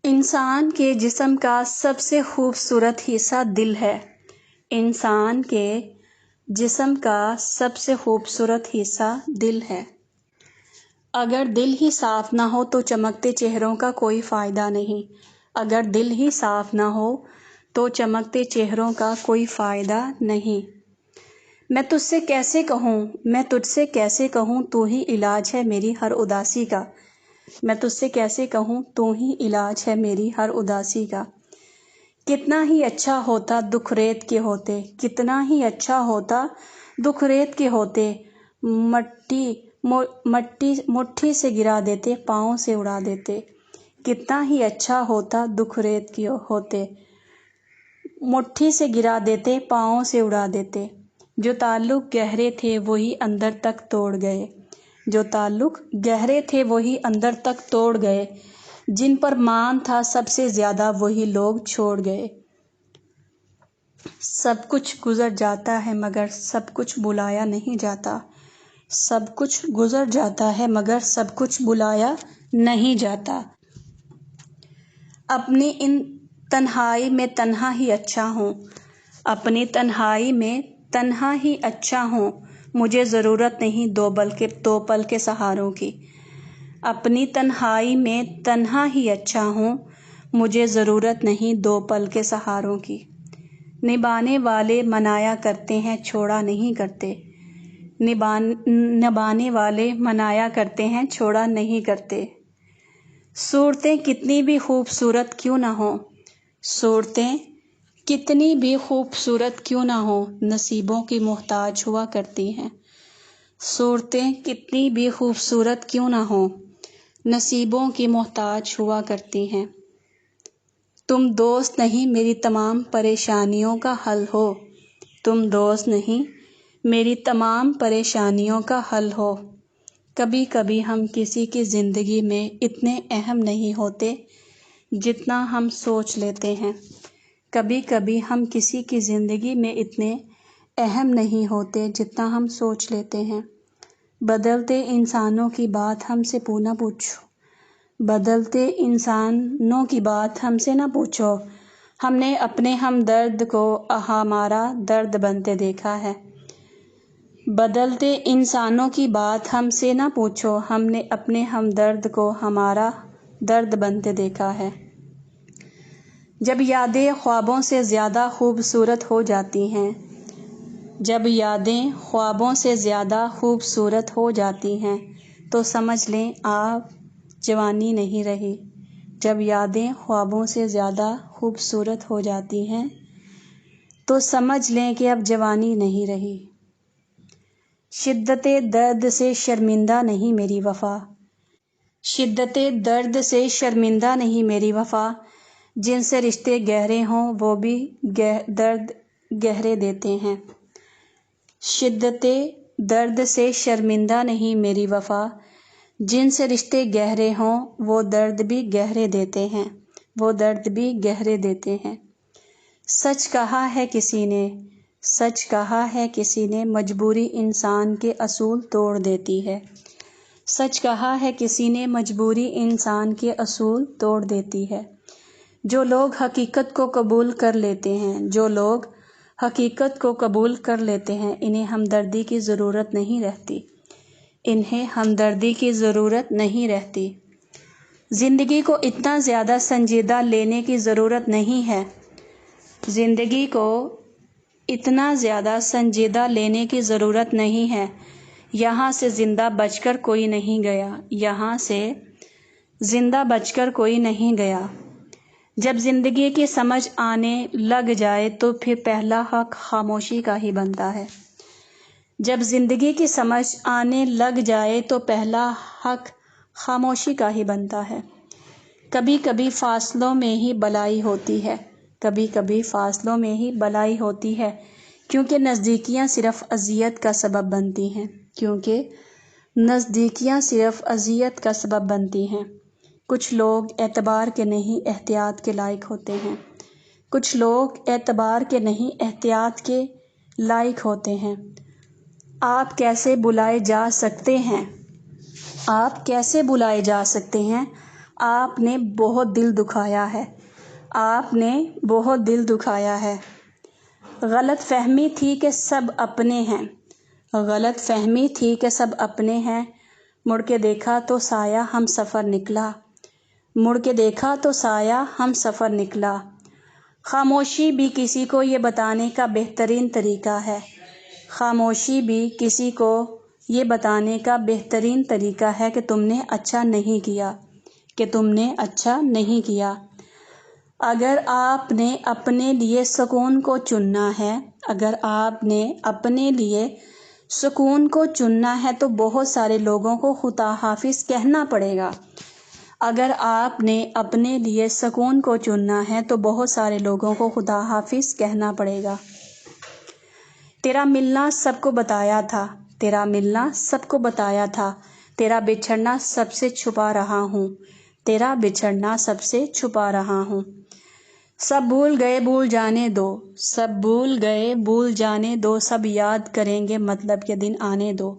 انسان کے جسم کا سب سے خوبصورت حصہ دل ہے۔ انسان کے جسم کا سب سے خوبصورت حصہ دل ہے۔ اگر دل ہی صاف نہ ہو تو چمکتے چہروں کا کوئی فائدہ نہیں۔ اگر دل ہی صاف نہ ہو تو چمکتے چہروں کا کوئی فائدہ نہیں۔ میں تجھ سے کیسے کہوں تو ہی علاج ہے میری ہر اداسی کا۔ میں تجھ سے کیسے کہوں تو ہی علاج ہے میری ہر اداسی کا۔ کتنا ہی اچھا ہوتا دکھ ریت کے ہوتے، کتنا ہی اچھا ہوتا دکھ ریت کے ہوتے، مٹھی سے گرا دیتے، پاؤں سے اڑا دیتے۔ کتنا ہی اچھا ہوتا دکھ ریت کے ہوتے، مٹھی سے گرا دیتے، پاؤں سے اڑا دیتے۔ جو تعلق گہرے تھے وہی اندر تک توڑ گئے، جو تعلق گہرے تھے وہی اندر تک توڑ گئے، جن پر مان تھا سب سے زیادہ وہی لوگ چھوڑ گئے۔ سب کچھ گزر جاتا ہے مگر سب کچھ بلایا نہیں جاتا، سب کچھ گزر جاتا ہے مگر سب کچھ بلایا نہیں جاتا۔ اپنی ان تنہائی میں تنہا ہی اچھا ہوں، اپنی تنہائی میں تنہا ہی اچھا ہوں، مجھے ضرورت نہیں دو پل کے سہاروں کی۔ اپنی تنہائی میں تنہا ہی اچھا ہوں، مجھے ضرورت نہیں دو پل کے سہاروں کی۔ نبھانے والے منایا کرتے ہیں چھوڑا نہیں کرتے، نبھانے والے منایا کرتے ہیں چھوڑا نہیں کرتے۔ صورتیں کتنی بھی خوبصورت کیوں نہ ہوں، صورتیں کتنی بھی خوبصورت کیوں نہ ہوں، نصیبوں کی محتاج ہوا کرتی ہیں۔ صورتیں کتنی بھی خوبصورت کیوں نہ ہوں، نصیبوں کی محتاج ہوا کرتی ہیں۔ تم دوست نہیں میری تمام پریشانیوں کا حل ہو، تم دوست نہیں میری تمام پریشانیوں کا حل ہو۔ کبھی کبھی ہم کسی کی زندگی میں اتنے اہم نہیں ہوتے جتنا ہم سوچ لیتے ہیں، کبھی کبھی ہم کسی کی زندگی میں اتنے اہم نہیں ہوتے جتنا ہم سوچ لیتے ہیں۔ بدلتے انسانوں کی بات ہم سے نہ پوچھو، بدلتے انسانوں کی بات ہم سے نہ پوچھو، ہم نے اپنے ہمدرد کو ہمارا درد بنتے دیکھا ہے۔ بدلتے انسانوں کی بات ہم سے نہ پوچھو، ہم نے اپنے ہمدرد کو ہمارا درد بنتے دیکھا ہے۔ جب یادیں خوابوں سے زیادہ خوبصورت ہو جاتی ہیں، جب یادیں خوابوں سے زیادہ خوبصورت ہو جاتی ہیں تو سمجھ لیں اب جوانی نہیں رہی۔ جب یادیں خوابوں سے زیادہ خوبصورت ہو جاتی ہیں تو سمجھ لیں کہ اب جوانی نہیں رہی۔ شدت درد سے شرمندہ نہیں میری وفا، شدت درد سے شرمندہ نہیں میری وفا، جن سے رشتے گہرے ہوں وہ بھی درد گہرے دیتے ہیں۔ شدت درد سے شرمندہ نہیں میری وفا، جن سے رشتے گہرے ہوں وہ درد بھی گہرے دیتے ہیں، وہ درد بھی گہرے دیتے ہیں۔ سچ کہا ہے کسی نے، سچ کہا ہے کسی نے، مجبوری انسان کے اصول توڑ دیتی ہے۔ سچ کہا ہے کسی نے، مجبوری انسان کے اصول توڑ دیتی ہے۔ جو لوگ حقیقت کو قبول کر لیتے ہیں، جو لوگ حقیقت کو قبول کر لیتے ہیں، انہیں ہمدردی کی ضرورت نہیں رہتی، انہیں ہمدردی کی ضرورت نہیں رہتی۔ زندگی کو اتنا زیادہ سنجیدہ لینے کی ضرورت نہیں ہے، زندگی کو اتنا زیادہ سنجیدہ لینے کی ضرورت نہیں ہے۔ یہاں سے زندہ بچ کر کوئی نہیں گیا، یہاں سے زندہ بچ کر کوئی نہیں گیا۔ جب زندگی کی سمجھ آنے لگ جائے تو پھر پہلا حق خاموشی کا ہی بنتا ہے۔ جب زندگی کی سمجھ آنے لگ جائے تو پہلا حق خاموشی کا ہی بنتا ہے۔ کبھی کبھی فاصلوں میں ہی بلائی ہوتی ہے، کبھی کبھی فاصلوں میں ہی بلائی ہوتی ہے، کیونکہ نزدیکیاں صرف اذیت کا سبب بنتی ہیں، کیونکہ نزدیکیاں صرف اذیت کا سبب بنتی ہیں۔ کچھ لوگ اعتبار کے نہیں احتیاط کے لائق ہوتے ہیں، کچھ لوگ اعتبار کے نہیں احتیاط کے لائق ہوتے ہیں۔ آپ کیسے بلائے جا سکتے ہیں، آپ کیسے بلائے جا سکتے ہیں، آپ نے بہت دل دکھایا ہے، آپ نے بہت دل دکھایا ہے۔ غلط فہمی تھی کہ سب اپنے ہیں، غلط فہمی تھی کہ سب اپنے ہیں، مڑ کے دیکھا تو سایہ ہم سفر نکلا، مڑ کے دیکھا تو سایہ ہم سفر نکلا۔ خاموشی بھی کسی کو یہ بتانے کا بہترین طریقہ ہے، خاموشی بھی کسی کو یہ بتانے کا بہترین طریقہ ہے کہ تم نے اچھا نہیں کیا، کہ تم نے اچھا نہیں کیا۔ اگر آپ نے اپنے لیے سکون کو چننا ہے، اگر آپ نے اپنے لیے سکون کو چننا ہے تو بہت سارے لوگوں کو خدا حافظ کہنا پڑے گا۔ اگر آپ نے اپنے لیے سکون کو چننا ہے تو بہت سارے لوگوں کو خدا حافظ کہنا پڑے گا۔ تیرا ملنا سب کو بتایا تھا، تیرا ملنا سب کو بتایا تھا، تیرا بچھڑنا سب سے چھپا رہا ہوں، تیرا بچھڑنا سب سے چھپا رہا ہوں۔ سب بھول گئے بھول جانے دو، سب بھول گئے بھول جانے دو، سب یاد کریں گے مطلب کے دن آنے دو،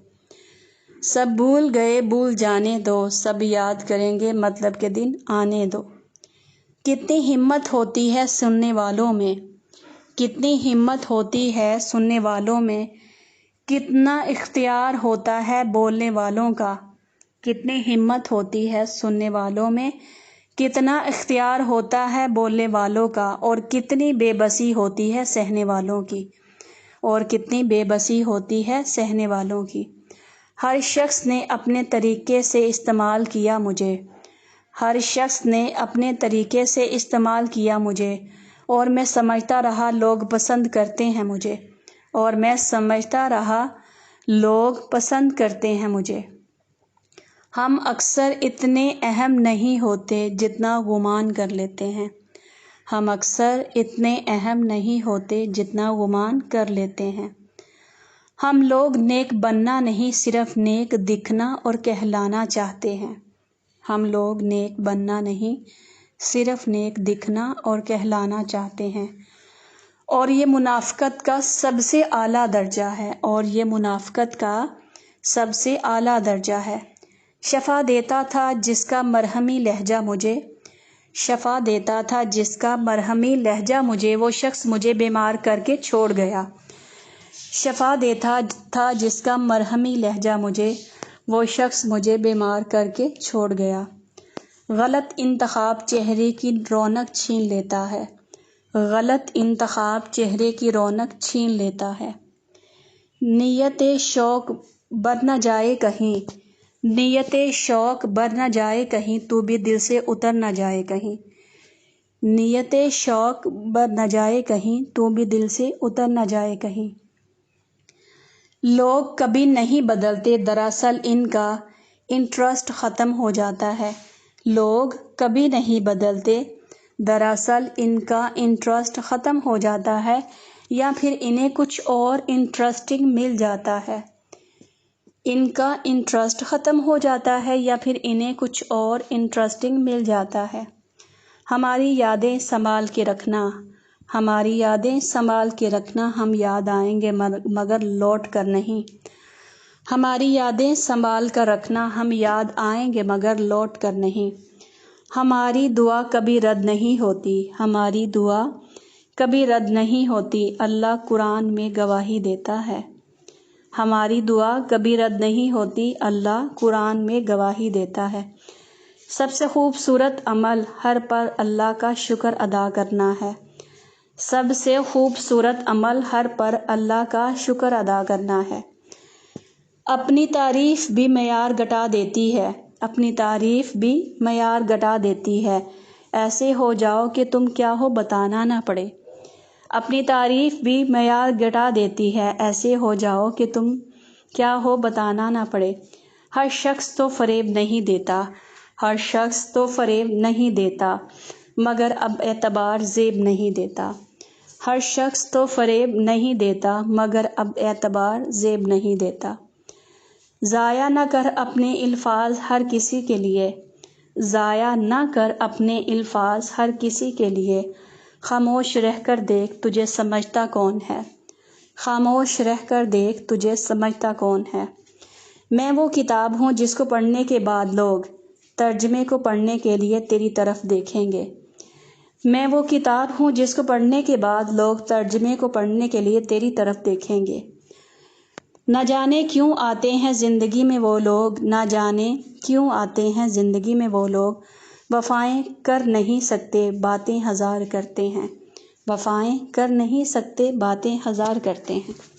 سب بھول گئے بھول جانے دو، سب یاد کریں گے مطلب کے دن آنے دو۔ کتنی ہمت ہوتی ہے سننے والوں میں، کتنی ہمت ہوتی ہے سننے والوں میں، کتنا اختیار ہوتا ہے بولنے والوں کا، کتنی ہمت ہوتی ہے سننے والوں میں، کتنا اختیار ہوتا ہے بولنے والوں کا، اور کتنی بے بسی ہوتی ہے سہنے والوں کی، اور کتنی بے بسی ہوتی ہے سہنے والوں کی۔ ہر شخص نے اپنے طریقے سے استعمال کیا مجھے، ہر شخص نے اپنے طریقے سے استعمال کیا مجھے، اور میں سمجھتا رہا لوگ پسند کرتے ہیں مجھے، اور میں سمجھتا رہا لوگ پسند کرتے ہیں مجھے۔ ہم اکثر اتنے اہم نہیں ہوتے جتنا گمان کر لیتے ہیں، ہم اکثر اتنے اہم نہیں ہوتے جتنا گمان کر لیتے ہیں۔ ہم لوگ نیک بننا نہیں صرف نیک دکھنا اور کہلانا چاہتے ہیں، ہم لوگ نیک بننا نہیں صرف نیک دکھنا اور کہلانا چاہتے ہیں، اور یہ منافقت کا سب سے اعلیٰ درجہ ہے، اور یہ منافقت کا سب سے اعلیٰ درجہ ہے۔ شفا دیتا تھا جس کا مرہمی لہجہ مجھے، شفا دیتا تھا جس کا مرہمی لہجہ مجھے، وہ شخص مجھے بیمار کر کے چھوڑ گیا۔ شفا دیتا تھا جس کا مرہمی لہجہ مجھے، وہ شخص مجھے بیمار کر کے چھوڑ گیا۔ غلط انتخاب چہرے کی رونق چھین لیتا ہے، غلط انتخاب چہرے کی رونق چھین لیتا ہے۔ نیت شوق بر نہ جائے کہیں، نیت شوق بر نہ جائے کہیں، تو بھی دل سے اتر نہ جائے کہیں، نیت شوق بر نہ جائے کہیں، تو بھی دل سے اتر نہ جائے کہیں۔ لوگ کبھی نہیں بدلتے دراصل ان کا انٹرسٹ ختم ہو جاتا ہے، لوگ کبھی نہیں بدلتے دراصل ان کا انٹرسٹ ختم ہو جاتا ہے، یا پھر انہیں کچھ اور انٹرسٹنگ مل جاتا ہے، ان کا انٹرسٹ ختم ہو جاتا ہے یا پھر انہیں کچھ اور انٹرسٹنگ مل جاتا ہے۔ ہماری یادیں سنبھال کے رکھنا، ہماری یادیں سنبھال کے رکھنا، ہم یاد آئیں گے مگر لوٹ کر نہیں، ہماری یادیں سنبھال کر رکھنا، ہم یاد آئیں گے مگر لوٹ کر نہیں۔ ہماری دعا کبھی رد نہیں ہوتی، ہماری دعا کبھی رد نہیں ہوتی، اللہ قرآن میں گواہی دیتا ہے، ہماری دعا کبھی رد نہیں ہوتی، اللہ قرآن میں گواہی دیتا ہے۔ سب سے خوبصورت عمل ہر پر اللہ کا شکر ادا کرنا ہے، سب سے خوبصورت عمل ہر پر اللہ کا شکر ادا کرنا ہے۔ اپنی تعریف بھی معیار گھٹا دیتی ہے، اپنی تعریف بھی معیار گھٹا دیتی ہے، ایسے ہو جاؤ کہ تم کیا ہو بتانا نہ پڑے، اپنی تعریف بھی معیار گھٹا دیتی ہے، ایسے ہو جاؤ کہ تم کیا ہو بتانا نہ پڑے۔ ہر شخص تو فریب نہیں دیتا، ہر شخص تو فریب نہیں دیتا، مگر اب اعتبار زیب نہیں دیتا، ہر شخص تو فریب نہیں دیتا، مگر اب اعتبار زیب نہیں دیتا۔ ضائع نہ کر اپنے الفاظ ہر کسی کے لیے، ضائع نہ کر اپنے الفاظ ہر کسی کے لیے، خاموش رہ کر دیکھ تجھے سمجھتا کون ہے، خاموش رہ کر دیکھ تجھے سمجھتا کون ہے۔ میں وہ کتاب ہوں جس کو پڑھنے کے بعد لوگ ترجمے کو پڑھنے کے لیے تیری طرف دیکھیں گے۔ میں وہ کتاب ہوں جس کو پڑھنے کے بعد لوگ ترجمے کو پڑھنے کے لیے تیری طرف دیکھیں گے۔ نہ جانے کیوں آتے ہیں زندگی میں وہ لوگ، نہ جانے کیوں آتے ہیں زندگی میں وہ لوگ، وفائیں کر نہیں سکتے باتیں ہزار کرتے ہیں، وفائیں کر نہیں سکتے باتیں ہزار کرتے ہیں۔